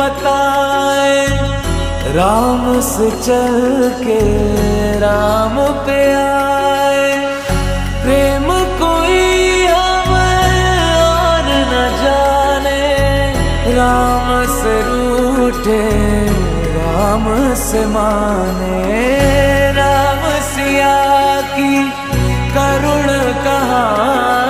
बताए, राम से चल के राम पे आए। प्रेम कोई हमें और न जाने, राम से रूठे राम से माने। राम सिया की करुण कहानी